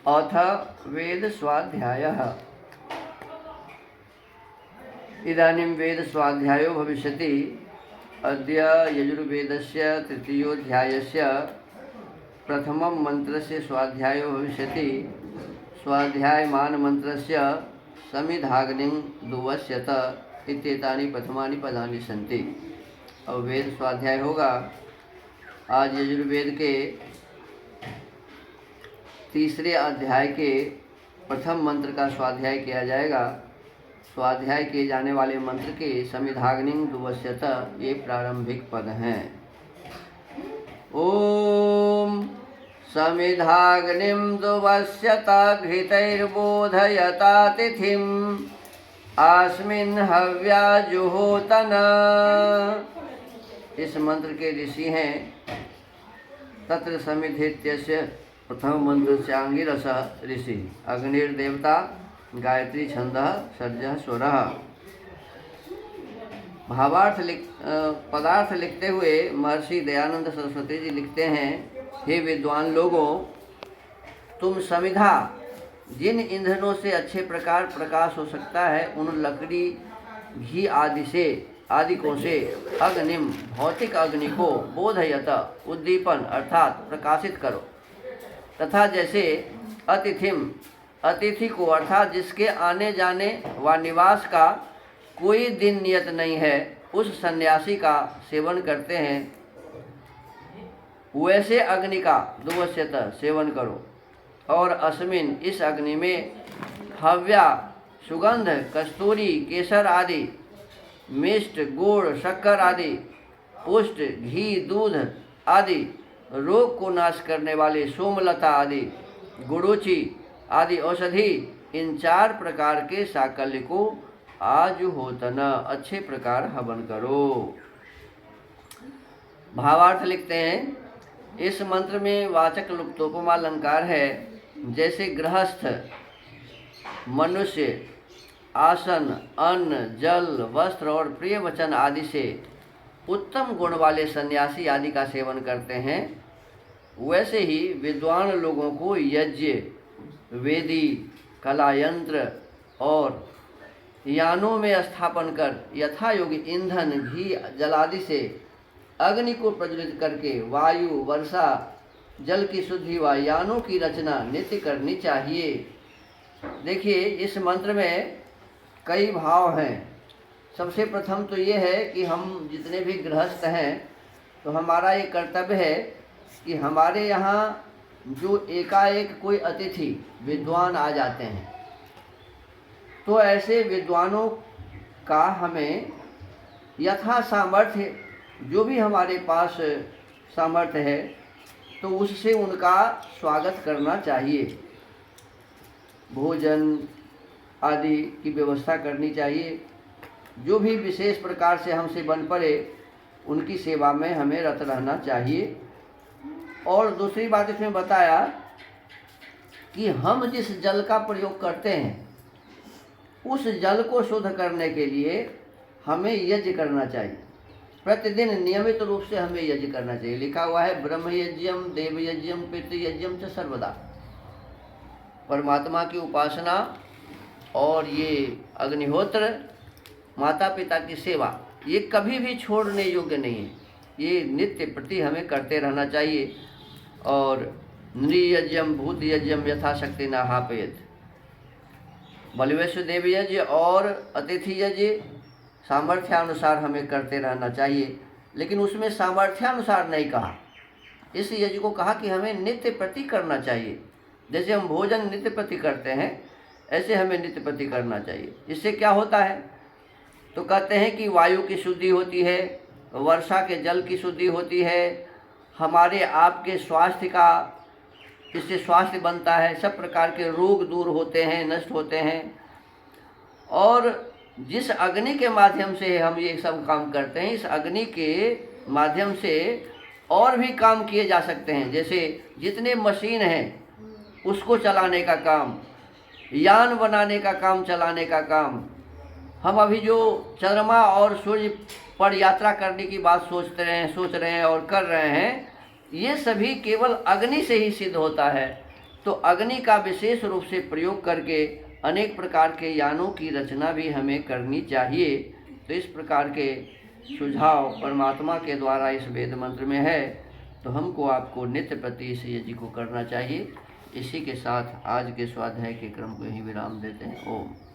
अथ वेदस्वाध्यायः। इदानीं वेदस्वाध्यायो भविष्यति। अद्य यजुर्वेदस्य तृतीयोऽध्यायस्य प्रथमं मन्त्रस्य स्वाध्यायो भविष्यति। स्वाध्यायमानमन्त्रस्य समिधाग्निं दुवस्यत इत्येतानि प्रथमानि पदानि सन्ति। अब वेद स्वाध्याय होगा। आज यजुर्वेद के तीसरे अध्याय के प्रथम मंत्र का स्वाध्याय किया जाएगा। स्वाध्याय किए जाने वाले मंत्र के समिधाग्निं दुवस्यत ये प्रारंभिक पद हैं। ओम समिधाग्निं दुवस्यत घृतैर्बोधयता तिथिम् आस्मिन् हव्या जुहोतन। इस मंत्र के ऋषि हैं तत्र समिधेत्यस्य प्रथम मंत्र से आंगिरस ऋषि। अग्निर्देवता गायत्री छंदः षड्जः स्वरः। पदार्थ लिखते हुए महर्षि दयानंद सरस्वती जी लिखते हैं, हे विद्वान लोगों, तुम समिधा जिन ईंधनों से अच्छे प्रकार प्रकाश हो सकता है उन लकड़ी घी आदिकों से अग्निम भौतिक अग्नि को बोधयत उद्दीपन अर्थात प्रकाशित करो, तथा जैसे अतिथि को अर्थात जिसके आने जाने व निवास का कोई दिन नियत नहीं है उस सन्यासी का सेवन करते हैं, वैसे अग्नि का दुवस्यत सेवन करो। और अस्मिन इस अग्नि में हव्या सुगंध कस्तूरी केसर आदि, मिष्ट गुड़ शक्कर आदि, पुष्ट घी दूध आदि, रोग को नाश करने वाले सोमलता आदि, गुड़ोची आदि औषधि, इन 4 प्रकार के साकल्य को आजुहोतन अच्छे प्रकार हवन करो। भावार्थ लिखते हैं, इस मंत्र में वाचक् लुप्तोपमा अलंकार है। जैसे गृहस्थ मनुष्य आसन अन्न जल वस्त्र और प्रिय वचन आदि से उत्तम गुण वाले सन्यासी आदि का सेवन करते हैं, वैसे ही विद्वान लोगों को यज्ञ वेदी कला यंत्र और यानों में स्थापन कर यथा योग्य ईंधन घी जलादि से अग्नि को प्रज्वलित करके वायु वर्षा जल की शुद्धि व यानों की रचना नित्य करनी चाहिए। देखिए, इस मंत्र में कई भाव हैं। सबसे प्रथम तो ये है कि हम जितने भी गृहस्थ हैं तो हमारा ये कर्तव्य है कि हमारे यहाँ जो एकाएक कोई अतिथि विद्वान आ जाते हैं तो ऐसे विद्वानों का हमें यथा सामर्थ्य जो भी हमारे पास सामर्थ्य है तो उससे उनका स्वागत करना चाहिए। भोजन आदि की व्यवस्था करनी चाहिए। जो भी विशेष प्रकार से हमसे बन पड़े उनकी सेवा में हमें रत रहना चाहिए। और दूसरी बात इसमें बताया कि हम जिस जल का प्रयोग करते हैं उस जल को शुद्ध करने के लिए हमें यज्ञ करना चाहिए। प्रतिदिन नियमित रूप से हमें यज्ञ करना चाहिए। लिखा हुआ है, ब्रह्म यज्ञम देव यज्ञम पितृ यज्ञम च सर्वदा। परमात्मा की उपासना और ये अग्निहोत्र माता पिता की सेवा ये कभी भी छोड़ने योग्य नहीं है। ये नित्य प्रति हमें करते रहना चाहिए। और नृयज्ञम भूत यज्ञम यथाशक्ति न हापयत। बलिवेश्वर देव यज्ञ और अतिथि यज्ञ सामर्थ्यानुसार हमें करते रहना चाहिए, लेकिन उसमें सामर्थ्यानुसार नहीं कहा। इस यज्ञ को कहा कि हमें नित्य प्रति करना चाहिए। जैसे हम भोजन नित्य प्रति करते हैं ऐसे हमें नित्य प्रति करना चाहिए। इससे क्या होता है तो कहते हैं कि वायु की शुद्धि होती है, वर्षा के जल की शुद्धि होती है, हमारे आपके स्वास्थ्य का इससे स्वास्थ्य बनता है, सब प्रकार के रोग दूर होते हैं नष्ट होते हैं। और जिस अग्नि के माध्यम से हम ये सब काम करते हैं इस अग्नि के माध्यम से और भी काम किए जा सकते हैं। जैसे जितने मशीन हैं उसको चलाने का काम, यान बनाने का काम, चलाने का काम। हम अभी जो चंद्रमा और सूर्य पर यात्रा करने की बात सोच रहे हैं और कर रहे हैं, ये सभी केवल अग्नि से ही सिद्ध होता है। तो अग्नि का विशेष रूप से प्रयोग करके अनेक प्रकार के यानों की रचना भी हमें करनी चाहिए। तो इस प्रकार के सुझाव परमात्मा के द्वारा इस वेद मंत्र में है, तो हमको आपको नित्य प्रति इस यज्ञ को करना चाहिए। इसी के साथ आज के स्वाध्याय के क्रम को यहीं विराम देते हैं। ओम।